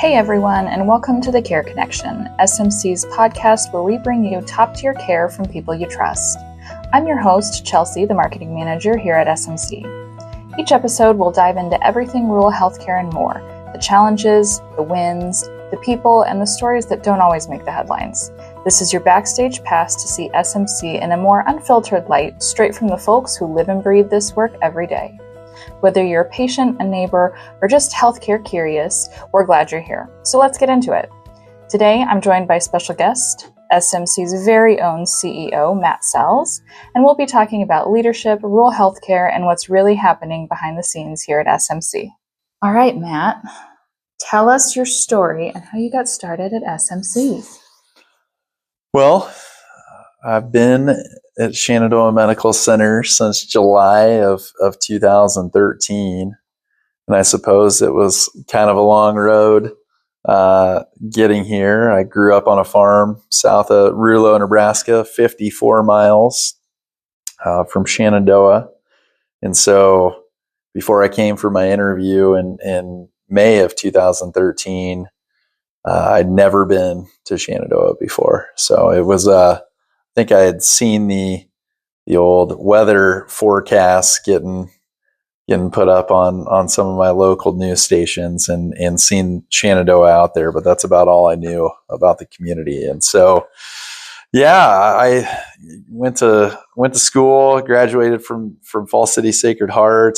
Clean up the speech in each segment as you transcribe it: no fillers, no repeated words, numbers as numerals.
Hey everyone, and welcome to the Care Connection, SMC's podcast where we bring you top-tier care from people you trust. I'm your host, Chelsea, the marketing manager here at SMC. Each episode will dive into everything rural healthcare and more, the challenges, the wins, the people, and the stories that don't always make the headlines. This is your backstage pass to see SMC in a more unfiltered light, straight from the folks who live and breathe this work every day. Whether you're a patient, a neighbor, or just healthcare curious, we're glad you're here. So let's get into it. Today, I'm joined by special guest, SMC's very own CEO, Matt Sells, and we'll be talking about leadership, rural healthcare, and what's really happening behind the scenes here at SMC. All right, Matt, tell us your story and how you got started at SMC. Well, I've been at Shenandoah Medical Center since July of 2013. And I suppose it was kind of a long road getting here. I grew up on a farm south of Rulo, Nebraska, 54 miles from Shenandoah. And so before I came for my interview in May of 2013, I'd never been to Shenandoah before. So it was I think I had seen the old weather forecasts getting put up on some of my local news stations and seen Shenandoah out there, but that's about all I knew about the community. And so, yeah, I went to school, graduated from Falls City Sacred Heart,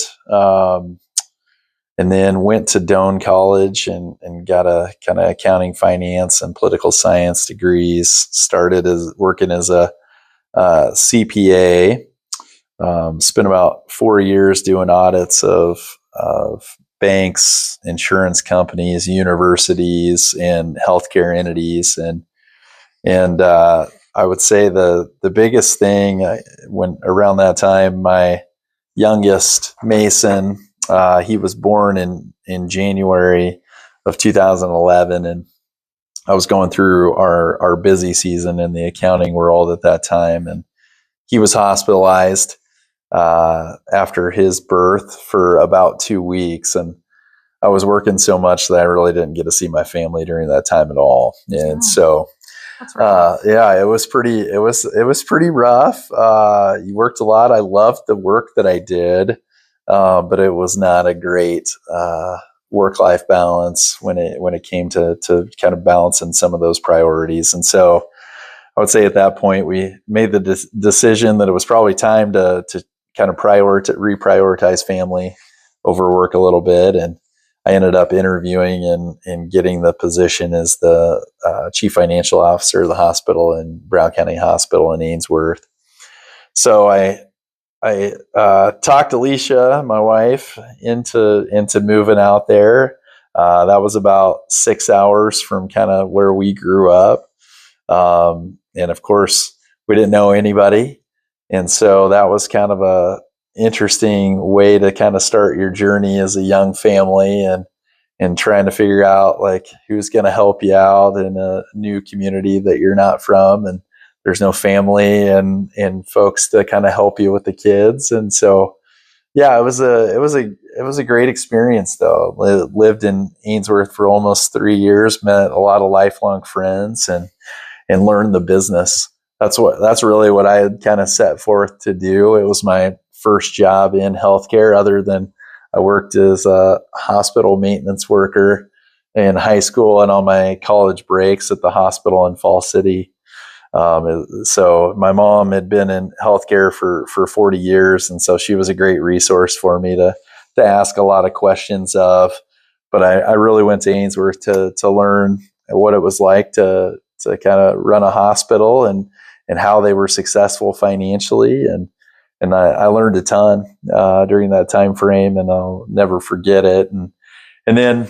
and then went to Doane College and got a kind of accounting, finance, and political science degrees. Started working as a CPA. Spent about 4 years doing audits of banks, insurance companies, universities, and healthcare entities. And I would say the biggest thing when around that time, my youngest Mason, he was born in January of 2011, and I was going through our busy season in the accounting world at that time, and he was hospitalized after his birth for about 2 weeks, and I was working so much that I really didn't get to see my family during that time at all. And so, yeah, it was pretty rough. You worked a lot. I loved the work that I did. But it was not a great work-life balance when it came to kind of balancing some of those priorities. And so I would say at that point, we made the decision that it was probably time to kind of reprioritize family over work a little bit. And I ended up interviewing and getting the position as the chief financial officer of the hospital in Brown County Hospital in Ainsworth. So I talked Alicia, my wife, into moving out there. That was about 6 hours from kind of where we grew up. And of course, we didn't know anybody. And so that was kind of a interesting way to kind of start your journey as a young family and trying to figure out like who's going to help you out in a new community that you're not from. And there's no family and folks to kind of help you with the kids. And so, yeah, it was a great experience though. Lived in Ainsworth for almost 3 years, met a lot of lifelong friends and learned the business. That's really what I had kind of set forth to do. It was my first job in healthcare, other than I worked as a hospital maintenance worker in high school and on my college breaks at the hospital in Falls City. So my mom had been in healthcare for 40 years. And so she was a great resource for me to ask a lot of questions of, but I really went to Ainsworth to learn what it was like to kind of run a hospital and how they were successful financially. And I learned a ton, during that time frame, and I'll never forget it. And then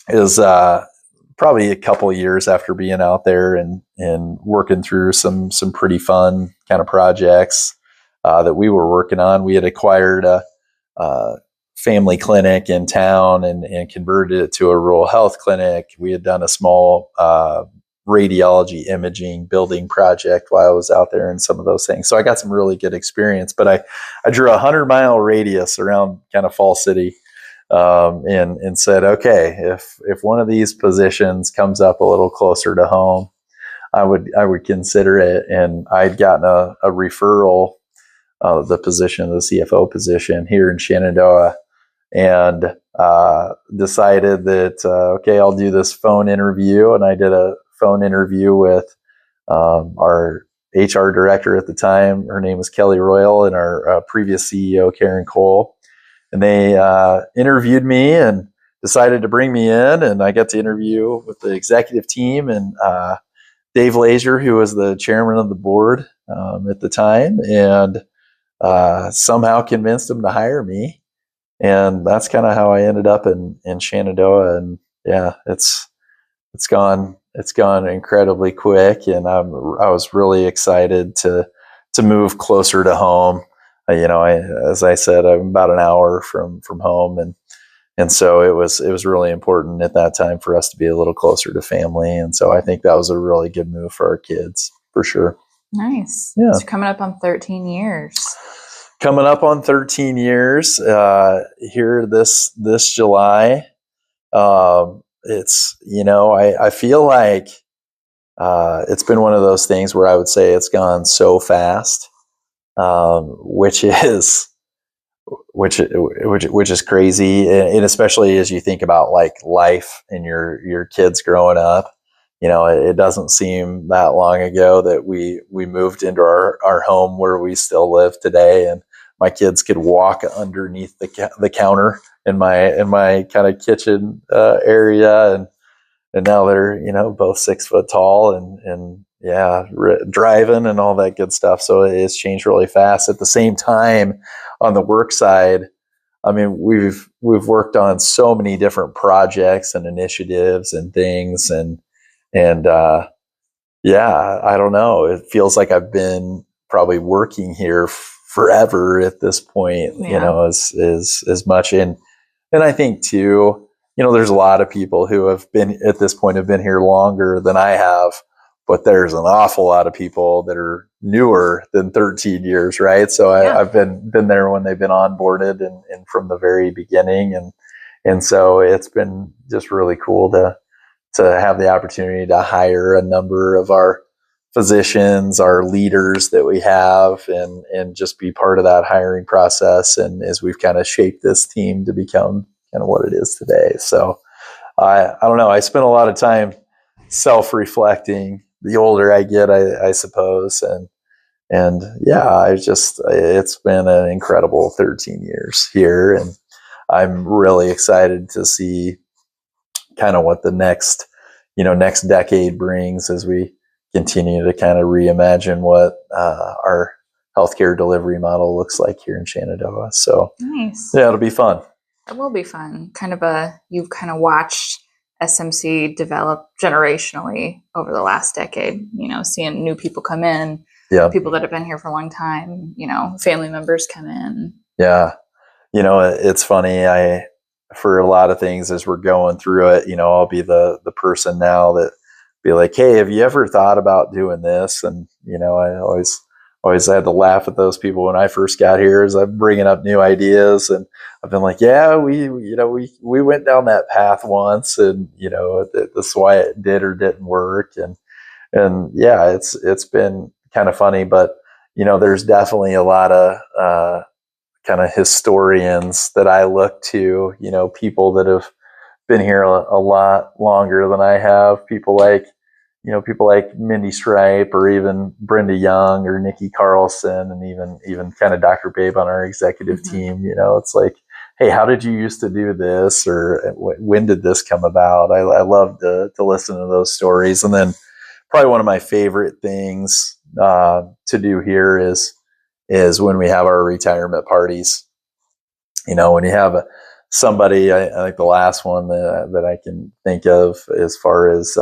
is, probably a couple of years after being out there and working through some pretty fun kind of projects that we were working on. We had acquired a family clinic in town and converted it to a rural health clinic. We had done a small radiology imaging building project while I was out there and some of those things. So I got some really good experience, but I drew a 100-mile radius around kind of Falls City and said, okay, if one of these positions comes up a little closer to home, I would consider it. And I'd gotten a referral of the position, the CFO position here in Shenandoah, and decided that, okay, I'll do this phone interview. And I did a phone interview with our HR director at the time. Her name was Kelly Royal, and our previous CEO, Karen Cole. And they interviewed me and decided to bring me in. And I got to interview with the executive team and Dave Lazier, who was the chairman of the board at the time, and somehow convinced him to hire me. And that's kind of how I ended up in Shenandoah. And yeah, it's gone incredibly quick. And I was really excited to move closer to home. As I said, I'm about an hour from home, and so it was really important at that time for us to be a little closer to family. And so I think that was a really good move for our kids, for sure. Nice. Yeah. So coming up on 13 years. Coming up on 13 years here this July. It's, I feel like it's been one of those things where I would say it's gone so fast, which is crazy. And especially as you think about like life and your kids growing up, it doesn't seem that long ago that we moved into our home where we still live today. And my kids could walk underneath the counter in my kind of kitchen area, and now they're both 6 foot tall and driving and all that good stuff. So it's changed really fast. At the same time, on the work side, I mean, we've worked on so many different projects and initiatives and things, and I don't know. It feels like I've been probably working here forever at this point, as much. And I think too, there's a lot of people who have been here longer than I have, but there's an awful lot of people that are newer than 13 years. Right. So I've been there when they've been onboarded and from the very beginning. And so it's been just really cool to have the opportunity to hire a number of our physicians, our leaders that we have, and just be part of that hiring process. And as we've kind of shaped this team to become kind of what it is today. So I don't know. I spent a lot of time self-reflecting the older I get, I suppose. And it's been an incredible 13 years here. And I'm really excited to see kind of what the next decade brings as we continue to kind of reimagine what our healthcare delivery model looks like here in Shenandoah. So nice. Yeah, it'll be fun. It will be fun. You've kind of watched SMC develop generationally over the last decade, seeing new people come in, people that have been here for a long time, family members come in. Yeah. It's funny. For a lot of things as we're going through it, I'll be the person now that be like, hey, have you ever thought about doing this? And, I always had to laugh at those people when I first got here as I'm bringing up new ideas. And I've been like, yeah, we went down that path once, and, that's why it did or didn't work. And yeah, it's been kind of funny, but, there's definitely a lot of, kind of historians that I look to, people that have been here a lot longer than I have, people like Mindy Stripe, or even Brenda Young, or Nikki Carlson, and even kind of Dr. Babe on our executive team. It's like, hey, how did you used to do this? Or when did this come about? I love to listen to those stories. And then probably one of my favorite things to do here is when we have our retirement parties. When you have somebody, I think the last one that I can think of as far as,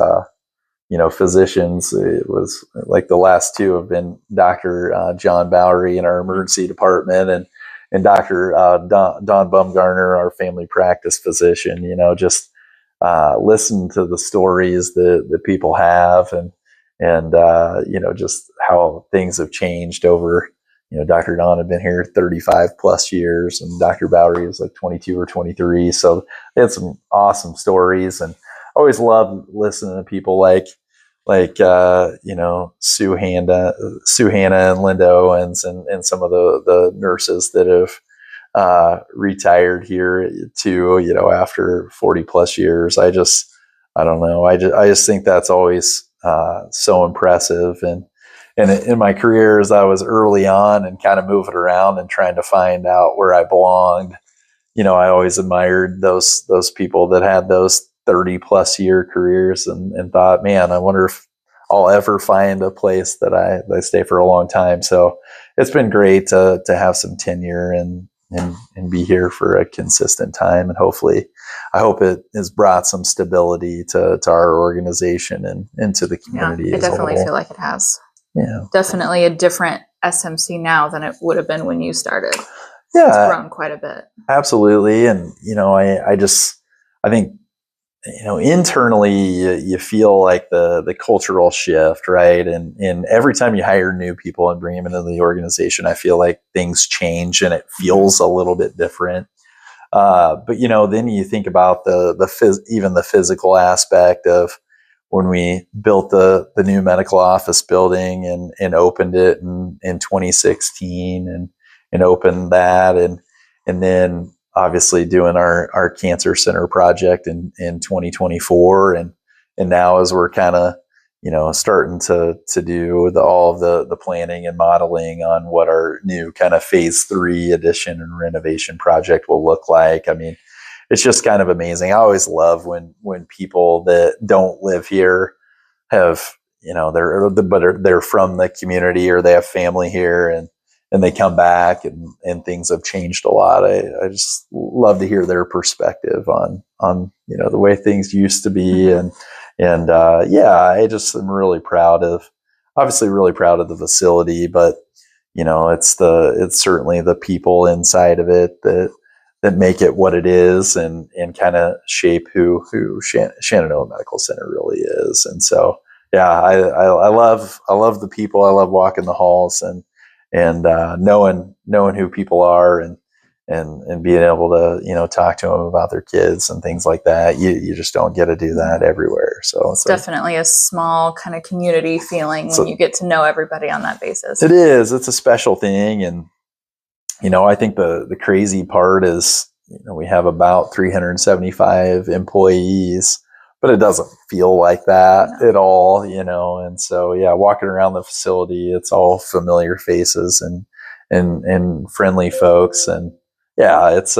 physicians, it was like the last two have been Dr. John Bowery in our emergency department, and Dr. Don Bumgarner, our family practice physician. Just listen to the stories that people have, and just how things have changed over Dr. Don had been here 35 plus years, and Dr. Bowery was like 22 or 23. So they had some awesome stories, and I always loved listening to people like Sue Hannah and Linda Owens, and some of the nurses that have retired here too, after 40 plus years. I don't know. I just think that's always so impressive. And in my career, as I was early on and kind of moving around and trying to find out where I belonged, I always admired those people that had those 30 plus year careers, and thought, man, I wonder if I'll ever find a place that I stay for a long time. So it's been great to have some tenure and be here for a consistent time. And I hope it has brought some stability to our organization and into the community. Yeah, I definitely feel like it has. Yeah. Definitely a different SMC now than it would have been when you started. Yeah. It's grown quite a bit. Absolutely. And, I think, internally you feel like the cultural shift, right? And every time you hire new people and bring them into the organization, I feel like things change and it feels a little bit different. But then you think about even the physical aspect of when we built the new medical office building and opened it in 2016 and opened that, and then obviously doing our cancer center project in 2024, and now as we're kind of starting to do all of the planning and modeling on what our new kind of phase 3 addition and renovation project will look like. I mean, it's just kind of amazing. I always love when people that don't live here have, they're from the community or they have family here, and they come back and things have changed a lot. I just love to hear their perspective on the way things used to be. And I just am really proud of the facility, but it's certainly the people inside of it that make it what it is and kind of shape who Shenandoah Medical Center really is. And so, I love the people. I love walking the halls and knowing who people are and being able to, talk to them about their kids and things like that. You just don't get to do that everywhere. So it's definitely a small kind of community feeling when you get to know everybody on that basis. It is. It's a special thing. And, I think the crazy part is, we have about 375 employees, but it doesn't feel like that at all, and so, walking around the facility, it's all familiar faces and friendly folks. And it's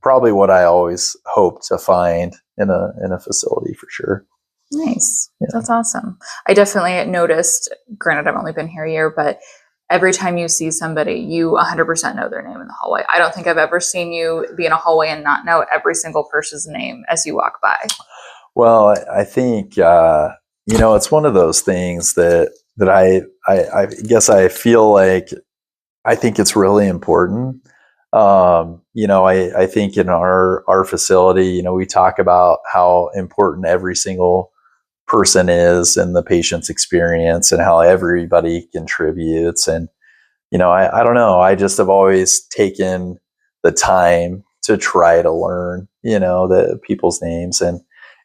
probably what I always hope to find in a facility for sure. Nice. Yeah. That's awesome. I definitely noticed, granted, I've only been here a year, but every time you see somebody, you 100% know their name in the hallway. I don't think I've ever seen you be in a hallway and not know every single person's name as you walk by. Well, I think, it's one of those things that I guess I feel like I think it's really important. I think in our facility, we talk about how important every single person is in the patient's experience and how everybody contributes. And, I don't know, I just have always taken the time to try to learn, the people's names. And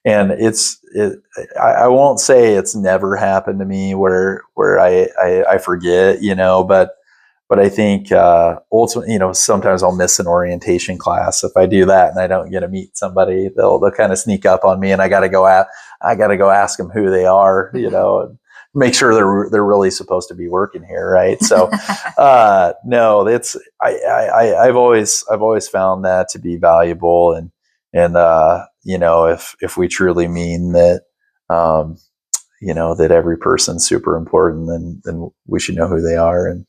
I won't say it's never happened to me where I forget, but I think ultimately, sometimes I'll miss an orientation class. If I do that and I don't get to meet somebody, they'll kind of sneak up on me, and I got to go ask them who they are, and make sure they're really supposed to be working here, right? So no, I've always found that to be valuable, and if we truly mean that that every person's super important, then we should know who they are and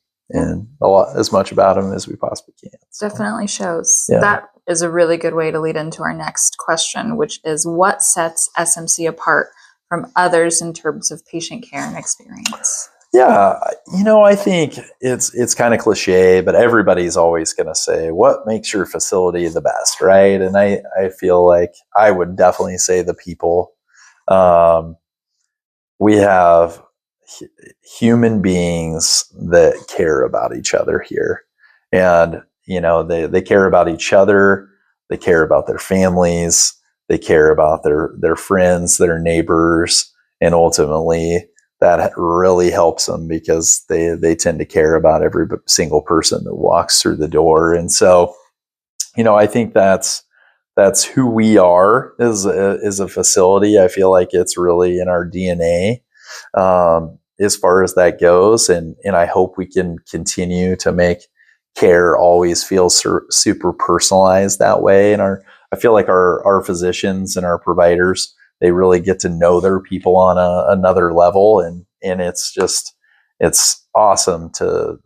a lot, as much about them as we possibly can. So, definitely shows. Yeah. That is a really good way to lead into our next question, which is, what sets SMC apart from others in terms of patient care and experience? Yeah, I think it's kind of cliche, but everybody's always going to say, what makes your facility the best, right? And I feel like I would definitely say the people. We have human beings that care about each other here. And, they care about each other. They care about their families. They care about their friends, their neighbors. And ultimately, that really helps them because they tend to care about every single person that walks through the door. And so, I think that's who we are as a facility. I feel like it's really in our DNA as far as that goes. And I hope we can continue to make care always feel super personalized that way. And I feel like our physicians and our providers, they really get to know their people on another level. And it's awesome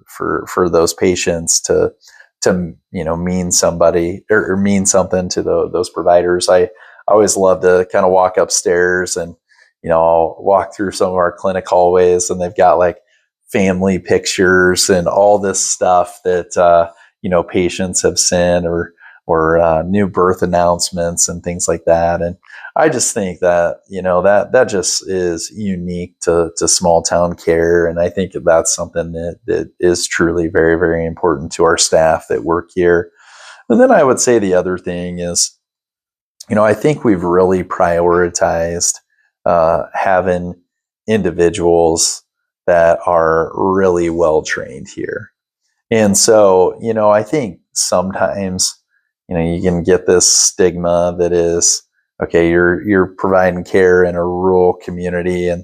for those patients to mean somebody or mean something to those providers. I always love to kind of walk upstairs and, I'll walk through some of our clinic hallways and they've got like family pictures and all this stuff that, patients have sent or new birth announcements and things like that. And I just think that, that just is unique to small town care. And I think that's something that is truly very, very important to our staff that work here. And then I would say the other thing is, I think we've really prioritized having individuals that are really well trained here. And so, I think sometimes, you can get this stigma that is, okay, you're providing care in a rural community and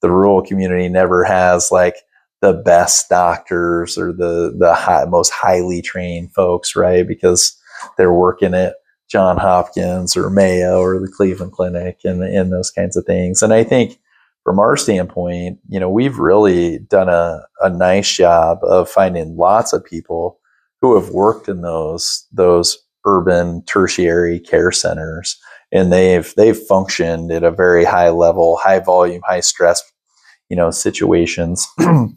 the rural community never has like the best doctors or the most highly trained folks, right? Because they're working at Johns Hopkins or Mayo or the Cleveland Clinic and those kinds of things. And I think from our standpoint, we've really done a nice job of finding lots of people who have worked in those urban tertiary care centers, and they've functioned at a very high level, high volume, high stress, situations. And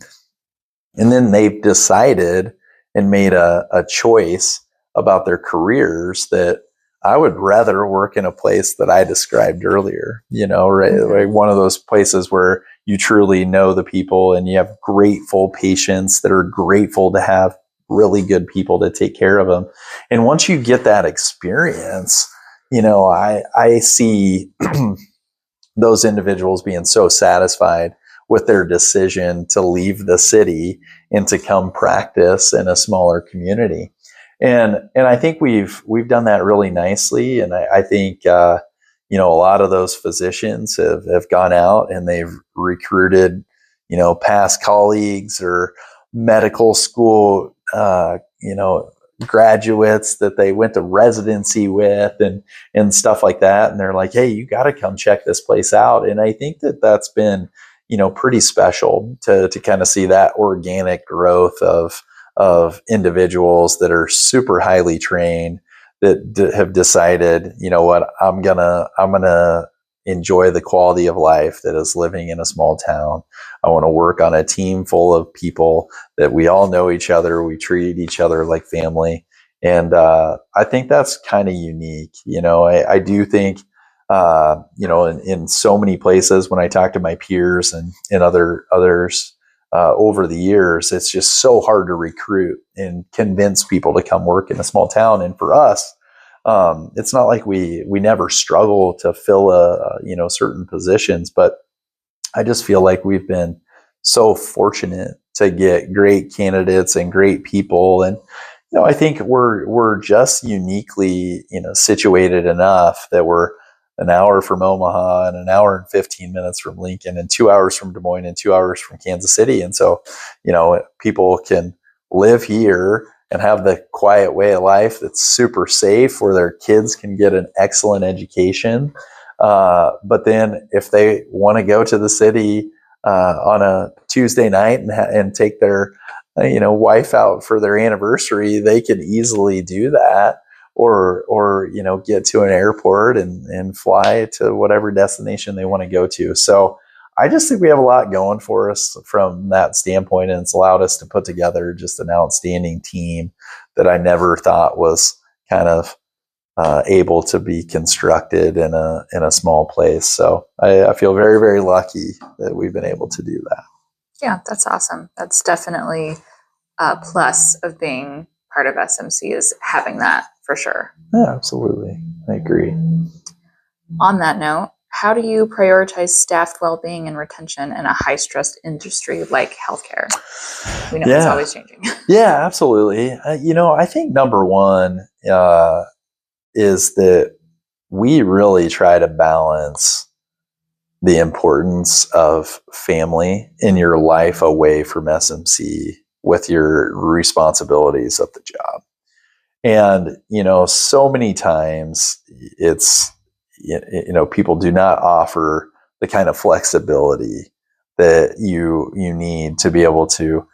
then they've decided and made a choice about their careers that I would rather work in a place that I described earlier, right? Like one of those places where you truly know the people and you have grateful patients that are grateful to have really good people to take care of them. And once you get that experience, I see those individuals being so satisfied with their decision to leave the city and to come practice in a smaller community. And I think we've done that really nicely. And I think, a lot of those physicians have gone out and they've recruited, past colleagues or medical school, graduates that they went to residency with and stuff like that. And they're like, hey, you got to come check this place out. And I think that's been, pretty special to kind of see that organic growth of individuals that are super highly trained that have decided, I'm gonna enjoy the quality of life that is living in a small town. I want to work on a team full of people that we all know each other. We treat each other like family. And I think that's kind of unique. I do think, in so many places when I talk to my peers and others over the years, it's just so hard to recruit and convince people to come work in a small town. And for us, it's not like we never struggle to fill certain positions, but I just feel like we've been so fortunate to get great candidates and great people. And, I think we're just uniquely, situated enough that we're an hour from Omaha and an hour and 15 minutes from Lincoln and 2 hours from Des Moines and 2 hours from Kansas City. And so, people can live here and have the quiet way of life that's super safe where their kids can get an excellent education. But then if they want to go to the city on a Tuesday night and take their, wife out for their anniversary, they can easily do that. Or get to an airport and fly to whatever destination they want to go to. So I just think we have a lot going for us from that standpoint, and it's allowed us to put together just an outstanding team that I never thought was kind of able to be constructed in a small place. So I feel very, very lucky that we've been able to do that. Yeah, that's awesome. That's definitely a plus of being part of SMC, is having that for sure. Yeah, absolutely. I agree. On that note, how do you prioritize staff well-being and retention in a high-stress industry like healthcare? We know it's always changing. Yeah, absolutely. I think number one is that we really try to balance the importance of family in your life away from SMC with your responsibilities of the job. And, so many times it's, people do not offer the kind of flexibility that you need to be able to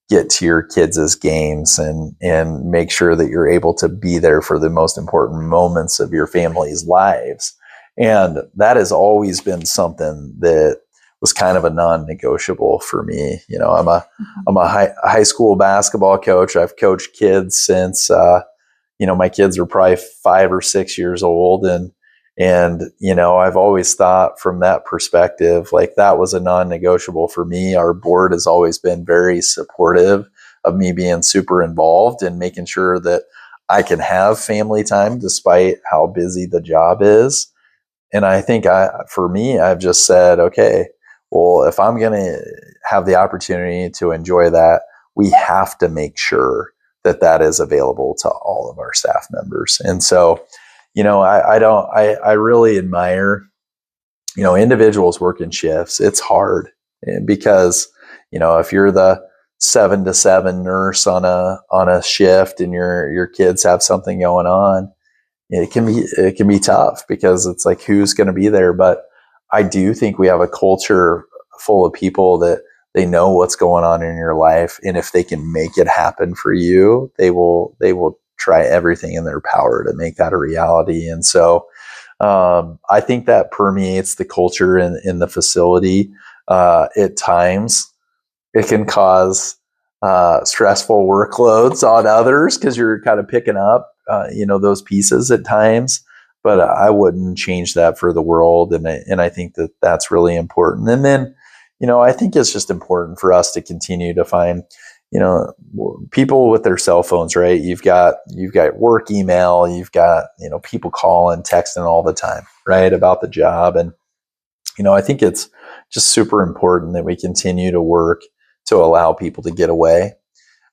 get to your kids' games and make sure that you're able to be there for the most important moments of your family's lives. And that has always been something that was kind of a non-negotiable for me. I'm a high school basketball coach. I've coached kids since, my kids are probably 5 or 6 years old. And I've always thought from that perspective, like that was a non-negotiable for me. Our board has always been very supportive of me being super involved and making sure that I can have family time despite how busy the job is. And I think for me, I've just said, okay, well, if I'm going to have the opportunity to enjoy that, we have to make sure that that is available to all of our staff members. And so, I really admire, individuals working shifts. It's hard because, if you're the 7 to 7 nurse on a shift and your kids have something going on, it can be tough because it's like, who's going to be there? But I do think we have a culture full of people that they know what's going on in your life. And if they can make it happen for you, they will try everything in their power to make that a reality. And so I think that permeates the culture in the facility. At times, it can cause stressful workloads on others because you're kind of picking up, those pieces at times. But I wouldn't change that for the world. And I think that that's really important. And then, I think it's just important for us to continue to find, people with their cell phones, right? You've got work email, you've got, people calling, texting all the time, right? About the job. And, I think it's just super important that we continue to work to allow people to get away.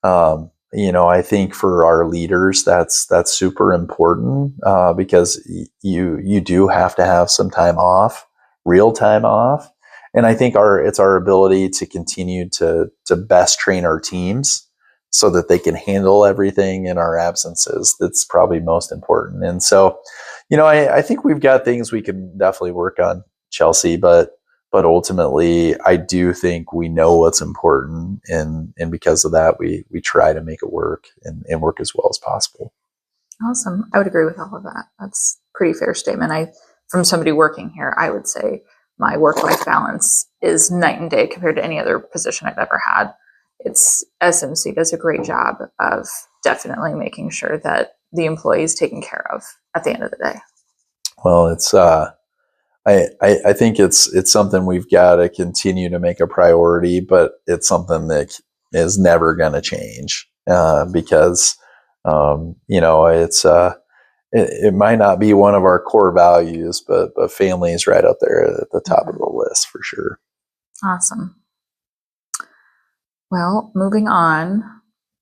I think for our leaders, that's super important because you do have to have some time off, real time off. And I think it's our ability to continue to best train our teams so that they can handle everything in our absences. That's probably most important. And so, I think we've got things we can definitely work on, Chelsea, but ultimately I do think we know what's important. And because of that, we try to make it work and work as well as possible. Awesome. I would agree with all of that. That's a pretty fair statement. From somebody working here, I would say my work-life balance is night and day compared to any other position I've ever had. SMC does a great job of definitely making sure that the employee is taken care of at the end of the day. Well, it's I think it's something we've got to continue to make a priority, but it's something that is never going to change because it's it might not be one of our core values, but family is right up there at the top of the list for sure. Awesome. Well, moving on,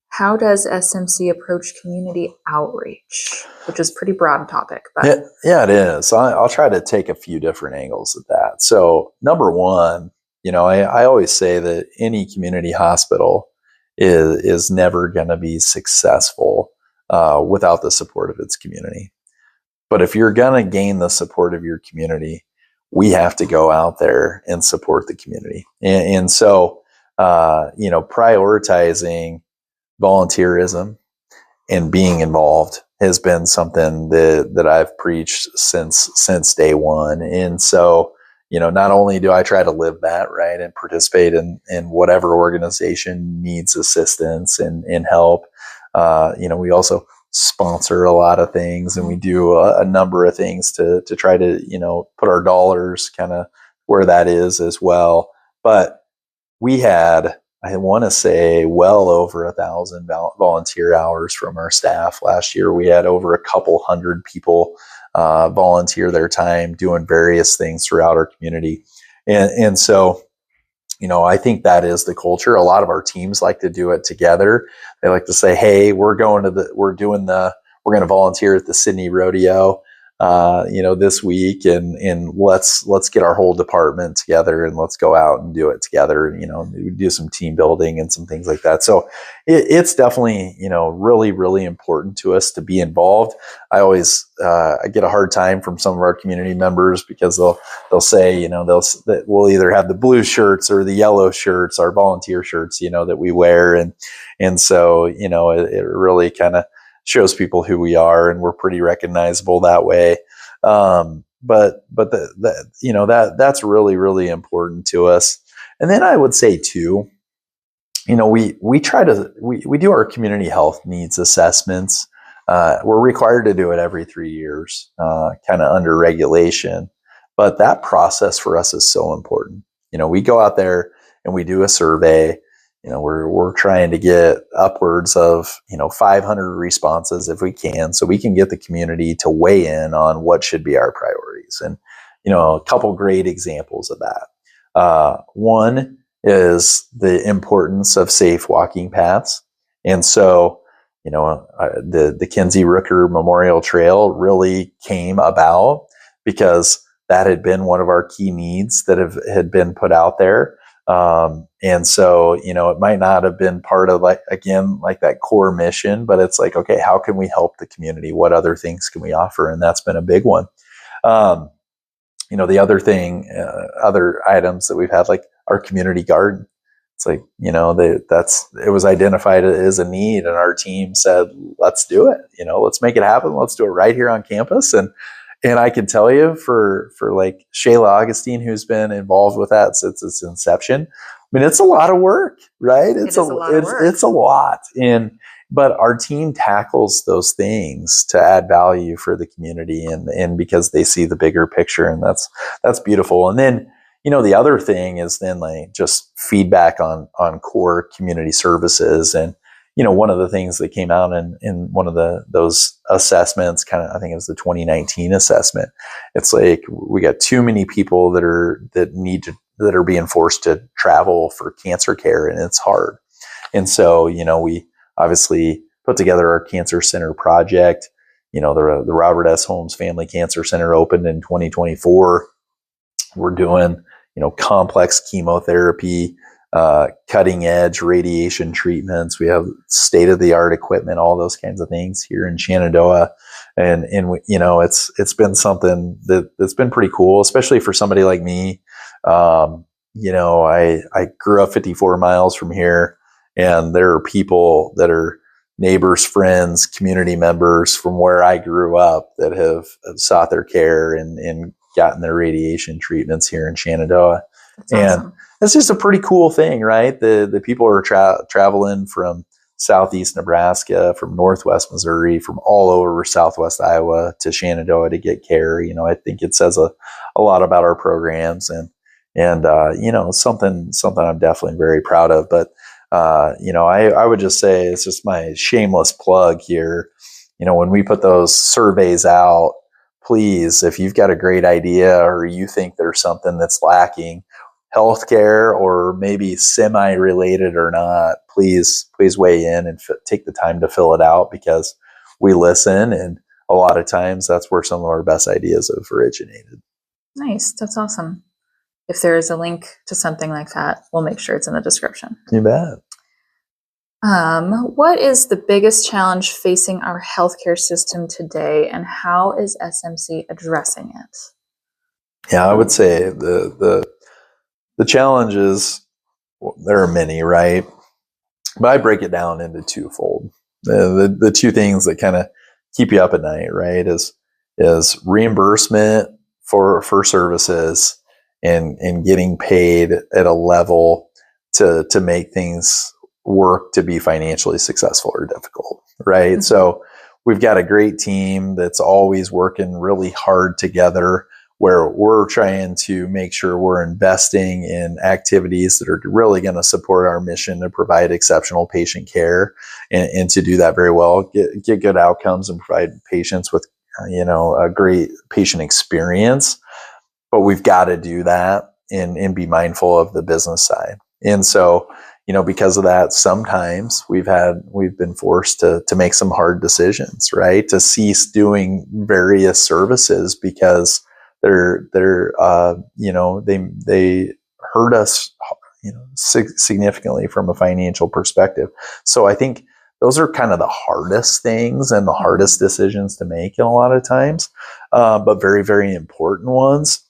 how does SMC approach community outreach, which is a pretty broad topic? But yeah, it is. I'll try to take a few different angles at that. So number one, I always say that any community hospital is never going to be successful without the support of its community. But if you're going to gain the support of your community, we have to go out there and support the community. And so, prioritizing volunteerism and being involved has been something that I've preached since day one. And so, not only do I try to live that, right, and participate in whatever organization needs assistance and help, we also sponsor a lot of things, and we do a number of things to try to, put our dollars kind of where that is as well. But we had, I want to say, well over 1,000 volunteer hours from our staff last year. We had over a couple hundred people volunteer their time doing various things throughout our community. And so, I think that is the culture. A lot of our teams like to do it together. They like to say, hey, we're going to volunteer at the Sydney Rodeo, this week, and let's get our whole department together and let's go out and do it together. We do some team building and some things like that. So it's definitely, really, really important to us to be involved. I always, I get a hard time from some of our community members because they'll say, that we'll either have the blue shirts or the yellow shirts, our volunteer shirts, that we wear. And so, it really kind of shows people who we are, and we're pretty recognizable that way. But that's really, really important to us. And then I would say too, we do our community health needs assessments. We're required to do it every 3 years, kind of under regulation. But that process for us is so important. We go out there and we do a survey. We're trying to get upwards of, 500 responses if we can, so we can get the community to weigh in on what should be our priorities. And, a couple great examples of that. One is the importance of safe walking paths. And so, the Kinsey Rooker Memorial Trail really came about because that had been one of our key needs that had been put out there. And so, it might not have been part of like that core mission, but it's like, okay, how can we help the community? What other things can we offer? And that's been a big one. The other thing, other items that we've had, like our community garden. It's like, it was identified as a need, and our team said, let's do it, let's make it happen. Let's do it right here on campus. And I can tell you for like Shayla Augustine, who's been involved with that since its inception, I mean, it's a lot of work, right? It's a lot. But our team tackles those things to add value for the community and because they see the bigger picture, and that's beautiful. And then, the other thing is then like just feedback on core community services. And, one of the things that came out in one of those assessments, I think it was the 2019 assessment. It's like we got too many people that are being forced to travel for cancer care, and it's hard. And so, we obviously put together our cancer center project. The Robert S. Holmes Family Cancer Center opened in 2024. We're doing, complex chemotherapy, cutting edge radiation treatments. We have state of the art equipment, all those kinds of things here in Shenandoah. And it's been something that's been pretty cool, especially for somebody like me. I grew up 54 miles from here, and there are people that are neighbors, friends, community members from where I grew up that have sought their care and gotten their radiation treatments here in Shenandoah. That's awesome. And it's just a pretty cool thing, right? The people are traveling from southeast Nebraska, from northwest Missouri, from all over southwest Iowa to Shenandoah to get care. I think it says a lot about our programs and something I'm definitely very proud of. But I would just say, it's just my shameless plug here. When we put those surveys out, please, if you've got a great idea or you think there's something that's lacking, healthcare or maybe semi-related or not, please weigh in and take the time to fill it out, because we listen, and a lot of times that's where some of our best ideas have originated. Nice. That's awesome. If there is a link to something like that, we'll make sure it's in the description. You bet. What is the biggest challenge facing our healthcare system today, and how is SMC addressing it? Yeah, I would say the challenges, there are many, right? But I break it down into twofold. The two things that kind of keep you up at night, right, is reimbursement for services and getting paid at a level to make things work to be financially successful or difficult, right? Mm-hmm. So we've got a great team that's always working really hard together where we're trying to make sure we're investing in activities that are really going to support our mission to provide exceptional patient care, and to do that very well, get good outcomes and provide patients with, a great patient experience. But we've got to do that and be mindful of the business side. And so, because of that, sometimes we've been forced to make some hard decisions, right? To cease doing various services because they hurt us, significantly from a financial perspective. So I think those are kind of the hardest things and the hardest decisions to make in a lot of times, but very, very important ones.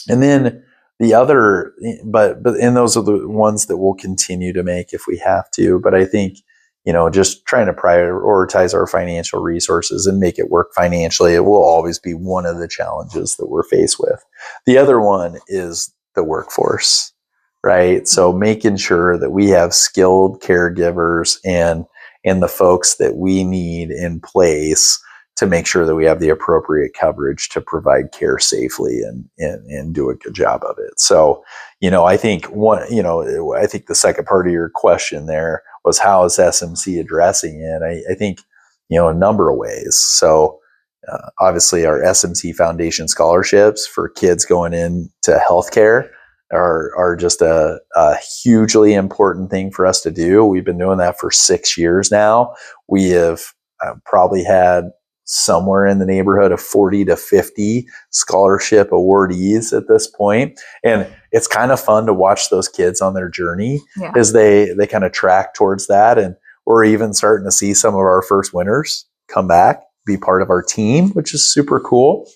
And then the other, and those are the ones that we'll continue to make if we have to. But I think, just trying to prioritize our financial resources and make it work financially, it will always be one of the challenges that we're faced with. The other one is the workforce, right? So making sure that we have skilled caregivers and the folks that we need in place to make sure that we have the appropriate coverage to provide care safely and do a good job of it. So, I think the second part of your question there was, how is SMC addressing it? I think, a number of ways. So, obviously our SMC Foundation scholarships for kids going into healthcare are just a hugely important thing for us to do. We've been doing that for 6 years now. We have probably had somewhere in the neighborhood of 40 to 50 scholarship awardees at this point. And it's kind of fun to watch those kids on their journey as they kind of track towards that. And we're even starting to see some of our first winners come back, be part of our team, which is super cool.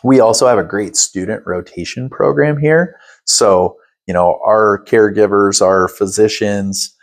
We also have a great student rotation program here. So, our caregivers, our physicians,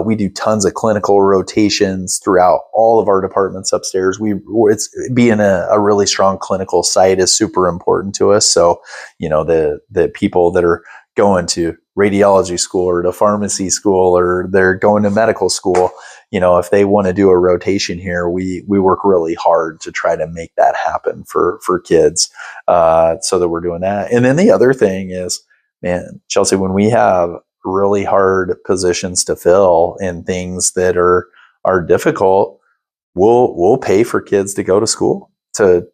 we do tons of clinical rotations throughout all of our departments upstairs. It's being a really strong clinical site is super important to us. So, the people that are going to radiology school or to pharmacy school, or they're going to medical school, if they want to do a rotation here, we work really hard to try to make that happen for kids, so that we're doing that. And then the other thing is, man, Chelsea, when we have really hard positions to fill and things that are difficult, we'll pay for kids to go to school to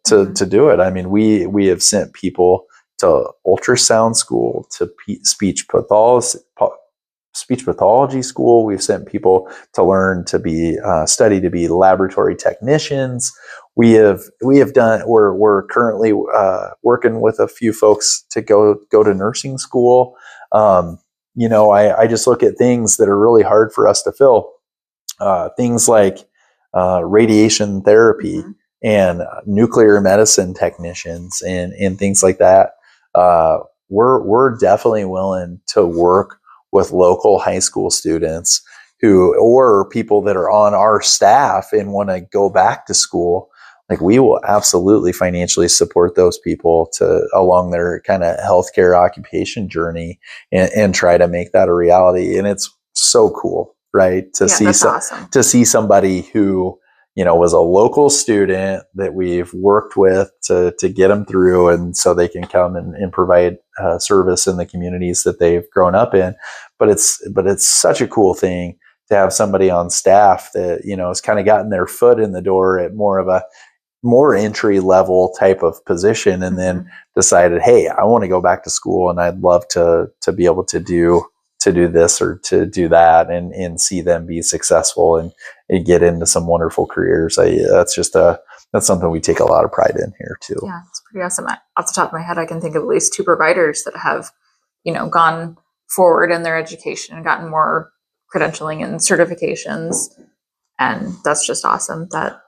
do it. I mean, we have sent people to ultrasound school, to speech pathology school. We've sent people to learn to study to be laboratory technicians. We're currently working with a few folks to go to nursing school. I just look at things that are really hard for us to fill. Things like radiation therapy and nuclear medicine technicians and things like that. We're definitely willing to work with local high school students or people that are on our staff and want to go back to school. Like, we will absolutely financially support those people along their kind of healthcare occupation journey and try to make that a reality. And it's so cool, right? Awesome. To see somebody who, was a local student that we've worked with to get them through, and so they can come and provide service in the communities that they've grown up in. But it's such a cool thing to have somebody on staff that, has kind of gotten their foot in the door at more entry level type of position, and then decided, hey, I want to go back to school and I'd love to be able to do this or to do that, and see them be successful and get into some wonderful careers. That's something we take a lot of pride in here too. Yeah, it's pretty awesome. Off the top of my head, I can think of at least 2 providers that have, gone forward in their education and gotten more credentialing and certifications. And that's just awesome that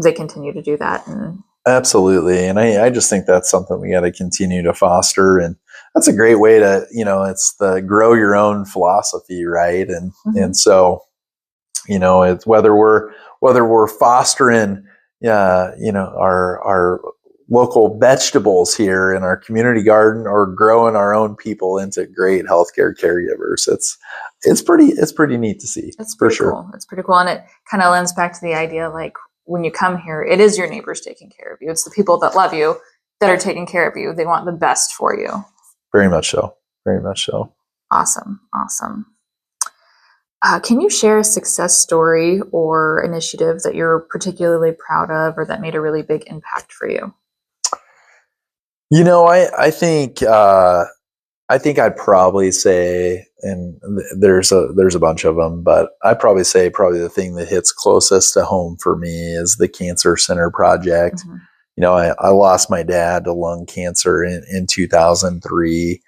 they continue to do that. And absolutely. And I just think that's something we got to continue to foster. And that's a great way to, it's the grow your own philosophy, right? And so, it's whether we're fostering, our local vegetables here in our community garden, or growing our own people into great healthcare caregivers. It's pretty neat to see. It's pretty cool. It's pretty cool. And it kind of lends back to the idea, like, when you come here, it is your neighbors taking care of you. It's the people that love you that are taking care of you. They want the best for you. Very much so. Very much so. Awesome. Can you share a success story or initiative that you're particularly proud of or that made a really big impact for you? I think I'd probably say, and there's a bunch of them, but I'd probably say the thing that hits closest to home for me is the Cancer Center project. Mm-hmm. I lost my dad to lung cancer in 2003.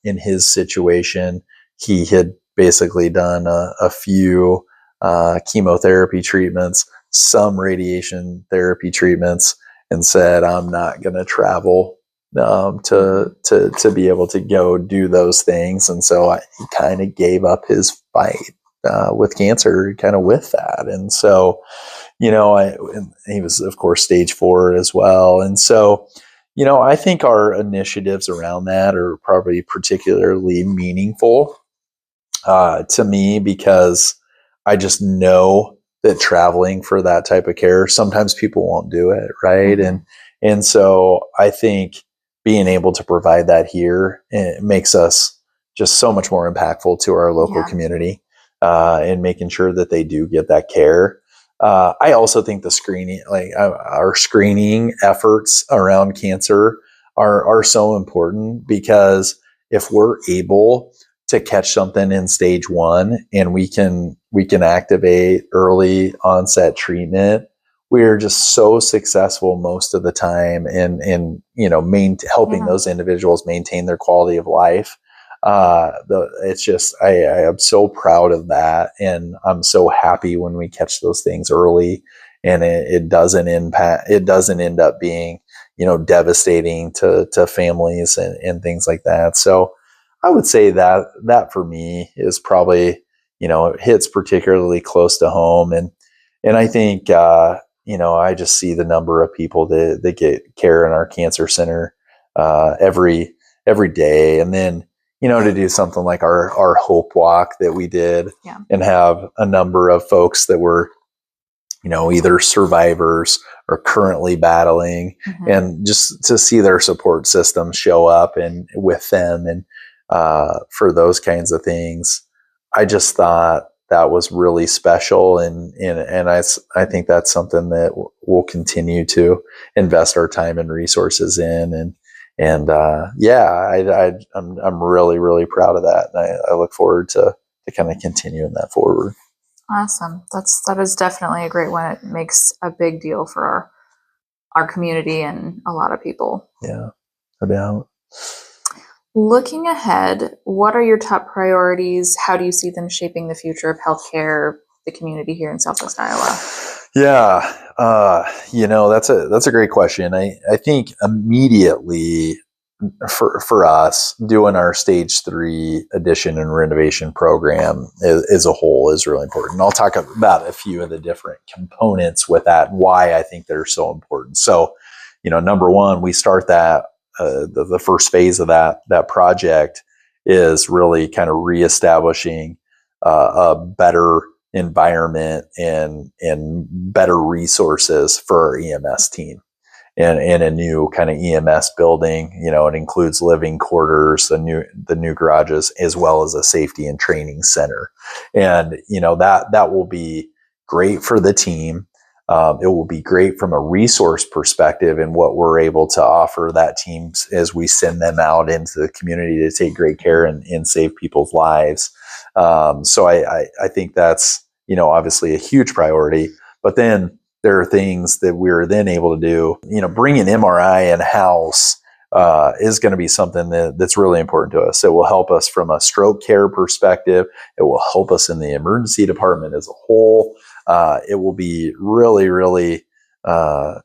In his situation, he had basically done a few chemotherapy treatments, some radiation therapy treatments, and said, I'm not going to travel to be able to go do those things. And so he kind of gave up his fight with cancer kind of with that. And so, and he was, of course, stage 4 as well. And so, I think our initiatives around that are probably particularly meaningful to me, because I just know that traveling for that type of care, sometimes people won't do it, right? Mm-hmm. And so I think being able to provide that here, it makes us just so much more impactful to our local community, and making sure that they do get that care. I also think the screening, our screening efforts around cancer are so important, because if we're able to catch something in stage 1 and we can activate early onset treatment, we are just so successful most of the time in helping those individuals maintain their quality of life. It's just, I am so proud of that. And I'm so happy when we catch those things early, and it doesn't end up being, devastating to families and things like that. So I would say that for me is probably, it hits particularly close to home. And I think, I just see the number of people that get care in our cancer center, every day. And then, to do something like our Hope Walk that we did, and have a number of folks that were, either survivors or currently battling, and just to see their support system show up and with them, and for those kinds of things, I just thought that was really special. And I think that's something that we'll continue to invest our time and resources in. I'm really, really proud of that. And I look forward to kind of continuing that forward. Awesome. That is definitely a great one. It makes a big deal for our community and a lot of people. Yeah, no doubt. Looking ahead, what are your top priorities? How do you see them shaping the future of healthcare, the community here in Southwest Iowa? Yeah, that's a great question. I think immediately for us, doing our stage 3 addition and renovation program as a whole is really important. And I'll talk about a few of the different components with that, why I think they're so important. So, number one, we start that the first phase of that project is really kind of reestablishing a better environment and better resources for our EMS team, and a new kind of EMS building. It includes living quarters, the new garages, as well as a safety and training center. And that will be great for the team. It will be great from a resource perspective and what we're able to offer that team as we send them out into the community to take great care and save people's lives. So I think that's, obviously a huge priority. But then there are things that we're then able to do. Bringing MRI in-house is going to be something that's really important to us. It will help us from a stroke care perspective. It will help us in the emergency department as a whole. It will be really, really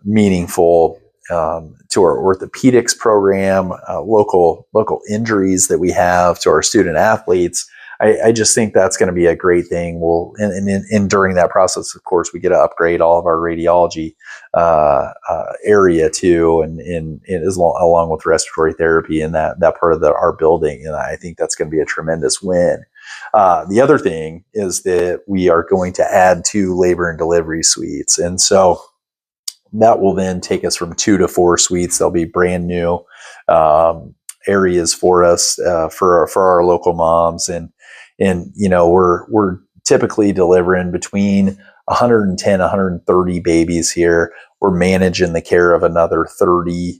meaningful to our orthopedics program, local injuries that we have, to our student athletes. I just think that's going to be a great thing. And during that process, of course, we get to upgrade all of our radiology area too, and along with respiratory therapy in that part of our building. And I think that's going to be a tremendous win. The other thing is that we are going to add 2 labor and delivery suites. And so that will then take us from 2 to 4 suites. They'll be brand new areas for us, for our local moms. And we're typically delivering between 110, 130 babies here. We're managing the care of another 30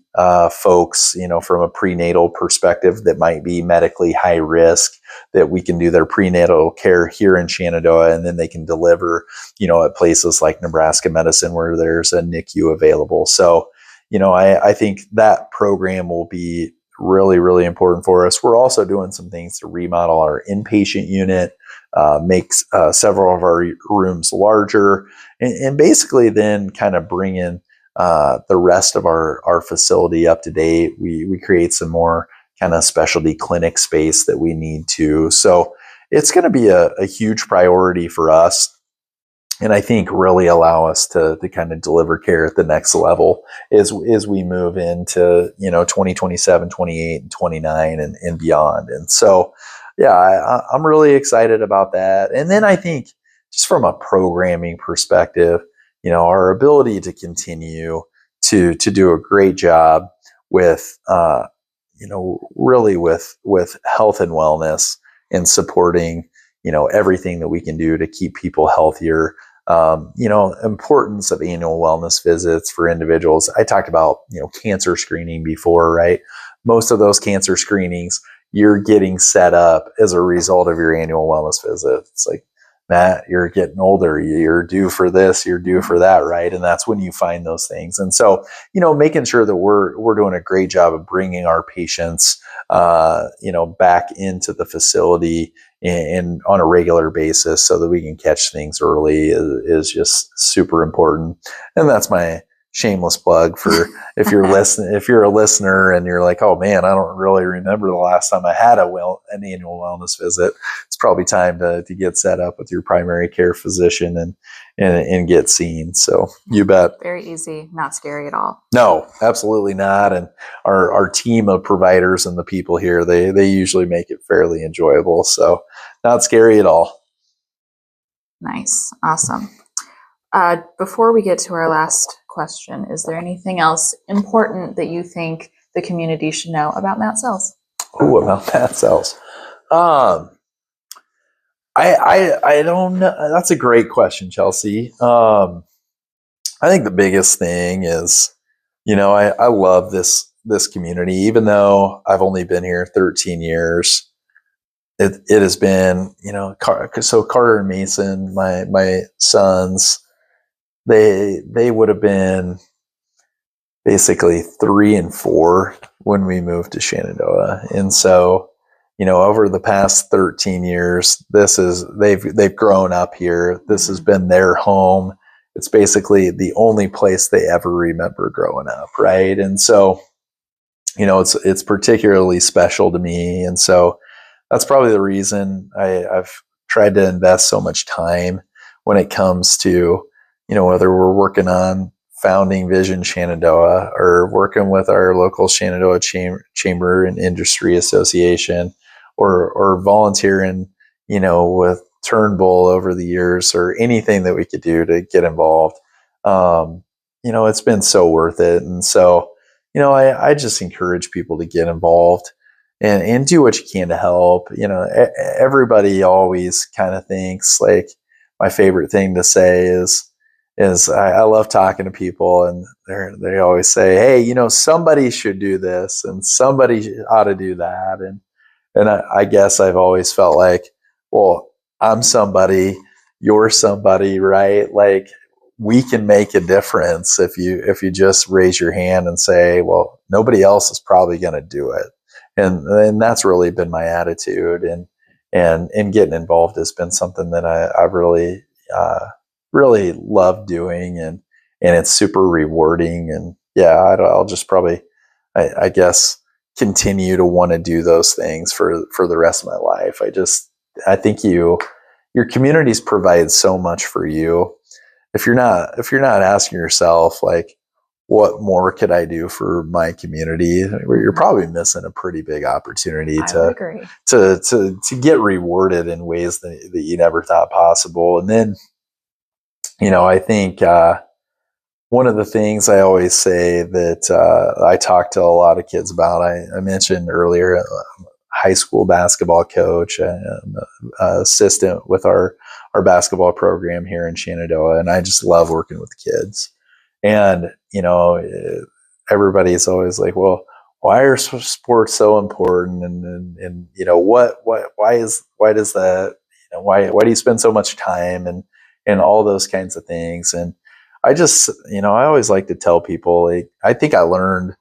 folks, from a prenatal perspective that might be medically high risk, that we can do their prenatal care here in Shenandoah, and then they can deliver, at places like Nebraska Medicine where there's a NICU available. So, I think that program will be really, really important for us. We're also doing some things to remodel our inpatient unit, makes several of our rooms larger, and basically then kind of bring in the rest of our facility up to date. We create some more kind of specialty clinic space that we need to. So it's going to be a huge priority for us. And I think really allow us to kind of deliver care at the next level as we move into, 2027, 28, and 29 and beyond. And so, yeah, I'm really excited about that. And then I think just from a programming perspective, our ability to continue to do a great job with, really with health and wellness and supporting, everything that we can do to keep people healthier. Importance of annual wellness visits for individuals. I talked about, cancer screening before, right? Most of those cancer screenings you're getting set up as a result of your annual wellness visit. It's like, Matt, you're getting older, you're due for this, you're due for that, right? And that's when you find those things. And so, making sure that we're doing a great job of bringing our patients, back into the facility and on a regular basis so that we can catch things early is just super important. And that's my shameless plug for if you're a listener and you're like, oh man, I don't really remember the last time I had an annual wellness visit. It's probably time to get set up with your primary care physician and get seen. So you bet. Very easy, not scary at all. No, absolutely not. And our team of providers and the people here, they usually make it fairly enjoyable. So not scary at all. Nice. Awesome. Before we get to our last question, is there anything else important that you think the community should know about Matt Sells? Oh, about Matt Sells. I don't know. That's a great question, Chelsea. I think the biggest thing is, I love this community, even though I've only been here 13 years. It has been, so Carter and Mason, my sons, they would have been basically 3 and 4 when we moved to Shenandoah. And so, over the past 13 years, they've grown up here. This has been their home. It's basically the only place they ever remember growing up, right? And so, it's particularly special to me. And so that's probably the reason I've tried to invest so much time when it comes to, whether we're working on founding Vision Shenandoah or working with our local Shenandoah Chamber and Industry Association or volunteering, with Turnbull over the years or anything that we could do to get involved. It's been so worth it. And so, I just encourage people to get involved and do what you can to help. Everybody always kind of thinks, like, my favorite thing to say is I love talking to people, and they always say, hey, somebody should do this and somebody ought to do that. And I guess I've always felt like, well, I'm somebody, you're somebody, right? Like, we can make a difference if you just raise your hand and say, well, nobody else is probably going to do it. And that's really been my attitude, and getting involved has been something that I've really, really loved doing, and it's super rewarding. And yeah, I'll just probably, I guess, continue to want to do those things for the rest of my life. I think your communities provide so much for you. If you're not asking yourself, like, what more could I do for my community? You're probably missing a pretty big opportunity to get rewarded in ways that you never thought possible. And then, I think, one of the things I always say that I talk to a lot of kids about, I mentioned earlier, high school basketball coach, assistant with our basketball program here in Shenandoah, and I just love working with kids. And everybody's always like, well, why are sports so important? And why does that, why do you spend so much time and all those kinds of things? And I just, I always like to tell people, like, I think I learned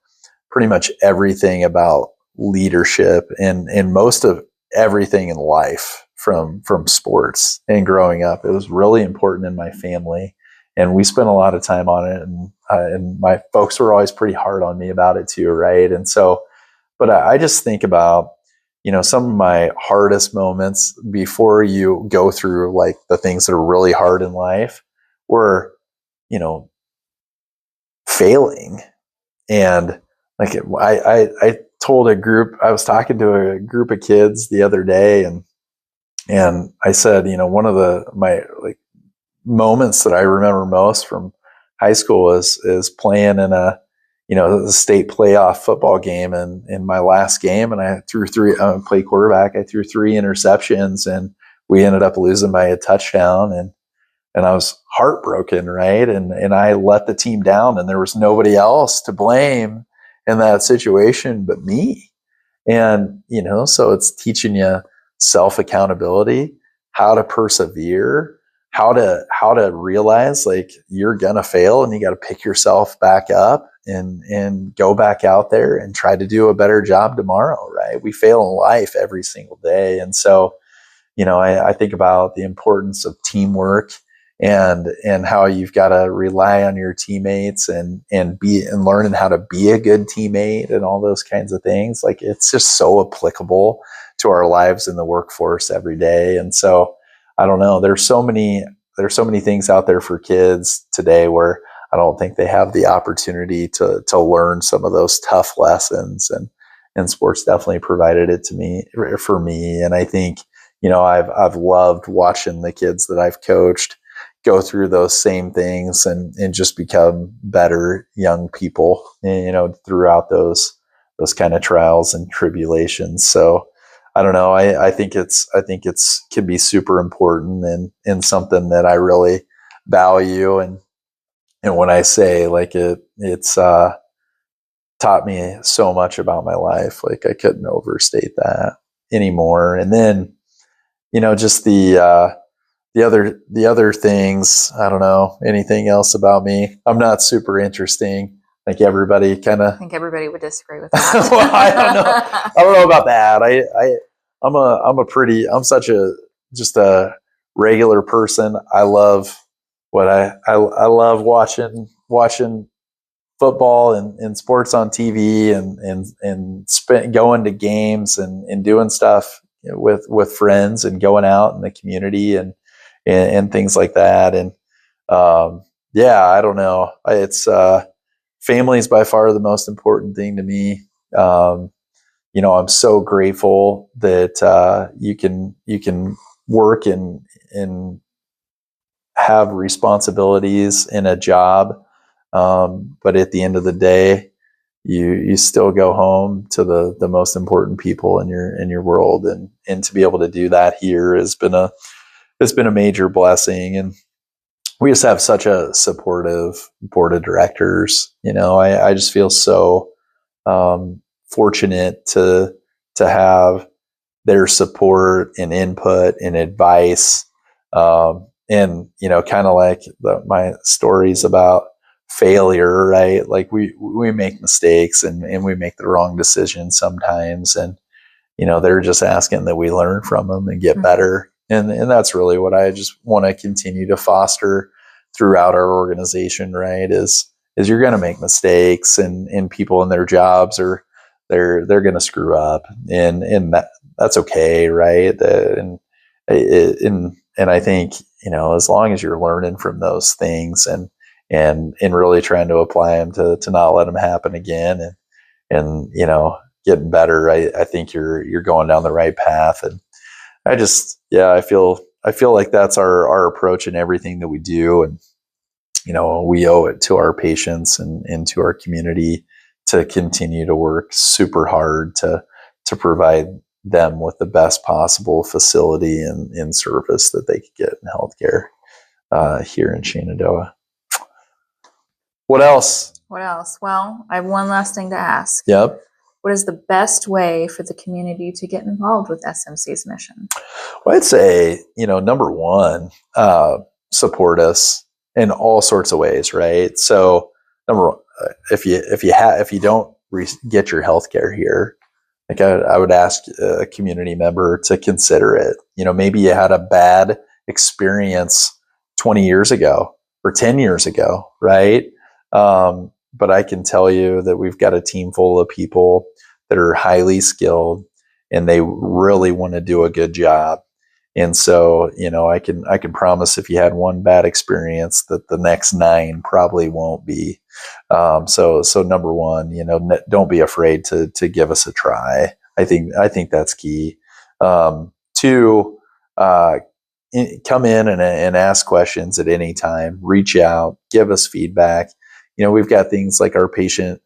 pretty much everything about leadership and most of everything in life from sports and growing up. It was really important in my family, and we spent a lot of time on it. And my folks were always pretty hard on me about it too, right? And so, but I just think about, some of my hardest moments before you go through like the things that are really hard in life were, failing. And like I told a group, I was talking to a group of kids the other day, and I said, one of my like moments that I remember most from high school is playing in a state playoff football game, and in my last game, and I threw I played quarterback. I threw 3 interceptions, and we ended up losing by a touchdown, and I was heartbroken, right? And I let the team down, and there was nobody else to blame in that situation but me. And, so it's teaching you self-accountability, how to persevere, how to realize like you're going to fail and you got to pick yourself back up and go back out there and try to do a better job tomorrow, right? We fail in life every single day. And so, I think about the importance of teamwork and how you've got to rely on your teammates and learning how to be a good teammate and all those kinds of things. Like, it's just so applicable to our lives in the workforce every day. And so I don't know, there's so many things out there for kids today where I don't think they have the opportunity to learn some of those tough lessons, and sports definitely provided it for me. And I think, I've loved watching the kids that I've coached go through those same things and just become better young people, throughout those kind of trials and tribulations. So I don't know. I think it's can be super important and something that I really value. And when I say like it's taught me so much about my life, like I couldn't overstate that anymore. And then, just the other things, I don't know, anything else about me. I'm not super interesting. Like everybody kind of. I think everybody would disagree with that. Well, I don't know. I don't know about that. I'm such just a regular person. I love I love watching football and sports on TV and going to games and doing stuff with friends and going out in the community and things like that. And I don't know. It's family is by far the most important thing to me. I'm so grateful that you can work and have responsibilities in a job, but at the end of the day, you still go home to the most important people in your world, and to be able to do that here has been a major blessing. And we just have such a supportive board of directors. I just feel so fortunate to have their support and input and advice. And kind of like my stories about failure, right? Like we make mistakes and we make the wrong decisions sometimes, and they're just asking that we learn from them and get better. And that's really what I just want to continue to foster throughout our organization, right? Is you're going to make mistakes, and people in their jobs they're going to screw up, and that's okay, right? And I think as long as you're learning from those things and really trying to apply them to not let them happen again, and getting better, I think you're going down the right path. And I feel like that's our approach in everything that we do. And we owe it to our patients and to our community to continue to work super hard to provide them with the best possible facility and service that they could get in healthcare here in Shenandoah. What else? Well, I have one last thing to ask. Yep. What is the best way for the community to get involved with SMC's mission? Well, I'd say, number one, support us in all sorts of ways, right? So, number one, if you don't get your health care here, like I would ask a community member to consider it. Maybe you had a bad experience 20 years ago or 10 years ago, right? But I can tell you that we've got a team full of people that are highly skilled and they really want to do a good job. And so, I can promise if you had one bad experience that the next 9 probably won't be. So number one, don't be afraid to give us a try. I think that's key. 2, come in and ask questions at any time, reach out, give us feedback. We've got things like our patient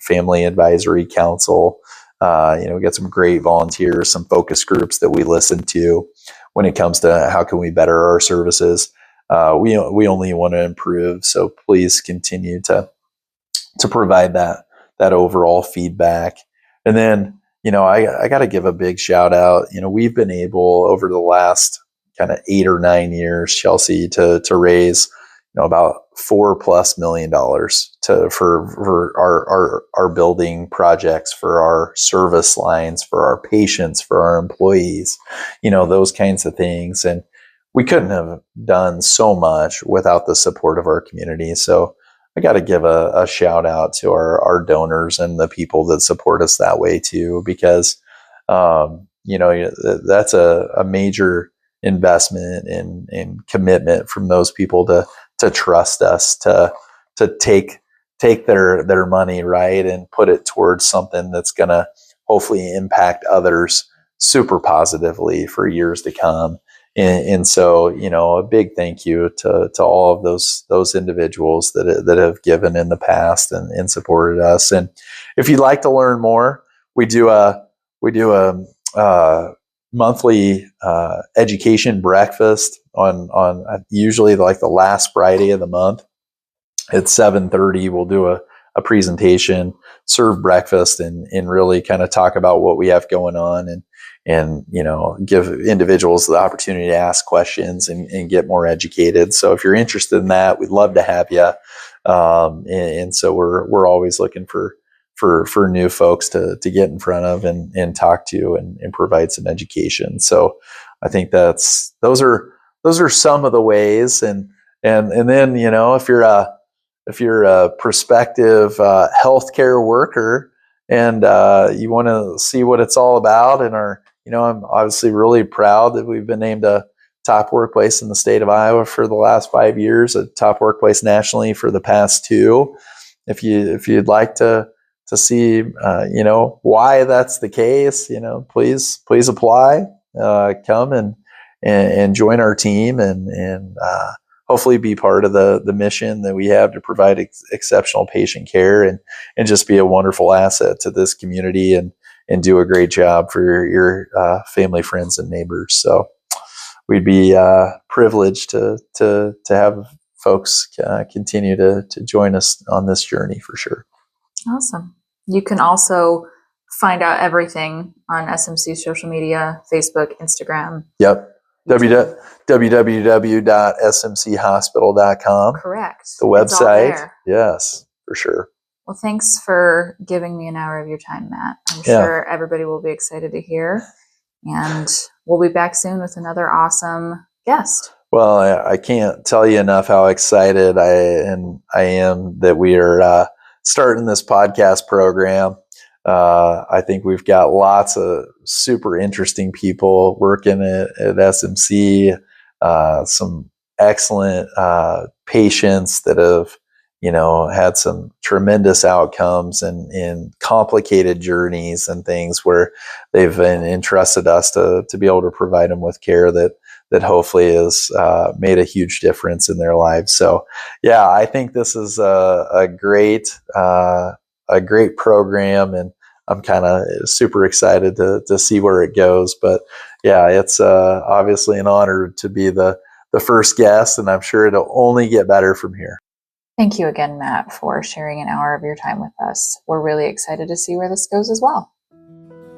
family advisory council. We got some great volunteers, some focus groups that we listen to when it comes to how can we better our services. We only want to improve, so please continue to provide that overall feedback. And then, I got to give a big shout out. We've been able over the last kind of 8 or 9 years, Chelsea, to raise about $4+ million for our building projects, for our service lines, for our patients, for our employees, those kinds of things. And we couldn't have done so much without the support of our community. So I got to give a shout out to our donors and the people that support us that way too, because that's a major investment and commitment from those people to trust us to take their money, right, and put it towards something that's going to hopefully impact others super positively for years to come. And so, a big thank you to all of those individuals that have given in the past and supported us. And if you'd like to learn more, we do a monthly education breakfast on usually like the last Friday of the month at 7:30. We'll do a presentation, serve breakfast, and really kind of talk about what we have going on and give individuals the opportunity to ask questions and get more educated. So if you're interested in that, we'd love to have you. And so we're always looking for new folks to get in front of and talk to and provide some education. So I think those are some of the ways. And then, if you're a prospective healthcare worker and you want to see what it's all about, and I'm obviously really proud that we've been named a top workplace in the state of Iowa for the last 5 years, a top workplace nationally for the past 2. If you'd like to see, why that's the case, please apply, come and join our team and hopefully be part of the mission that we have to provide exceptional patient care and just be a wonderful asset to this community and do a great job for your family, friends, and neighbors. So we'd be privileged to have folks continue to join us on this journey for sure. Awesome. You can also find out everything on SMC social media, Facebook, Instagram. Yep. www.smchospital.com. Correct. The website. Yes, for sure. Well, thanks for giving me an hour of your time, Matt. I'm sure everybody will be excited to hear. And we'll be back soon with another awesome guest. Well, I can't tell you enough how excited I am that we are starting this podcast program. I think we've got lots of super interesting people working at SMC, some excellent patients that have, had some tremendous outcomes and complicated journeys and things where they've entrusted us to be able to provide them with care that that hopefully has made a huge difference in their lives. So yeah, I think this is a great program, and I'm kind of super excited to see where it goes. But yeah, it's obviously an honor to be the first guest, and I'm sure it'll only get better from here. Thank you again, Matt, for sharing an hour of your time with us. We're really excited to see where this goes as well.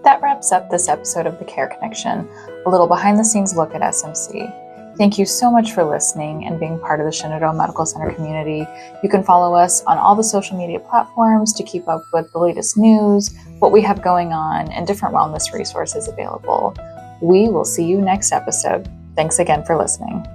That wraps up this episode of The Care Connection, a little behind the scenes look at SMC. Thank you so much for listening and being part of the Shenandoah Medical Center community. You can follow us on all the social media platforms to keep up with the latest news, what we have going on, and different wellness resources available. We will see you next episode. Thanks again for listening.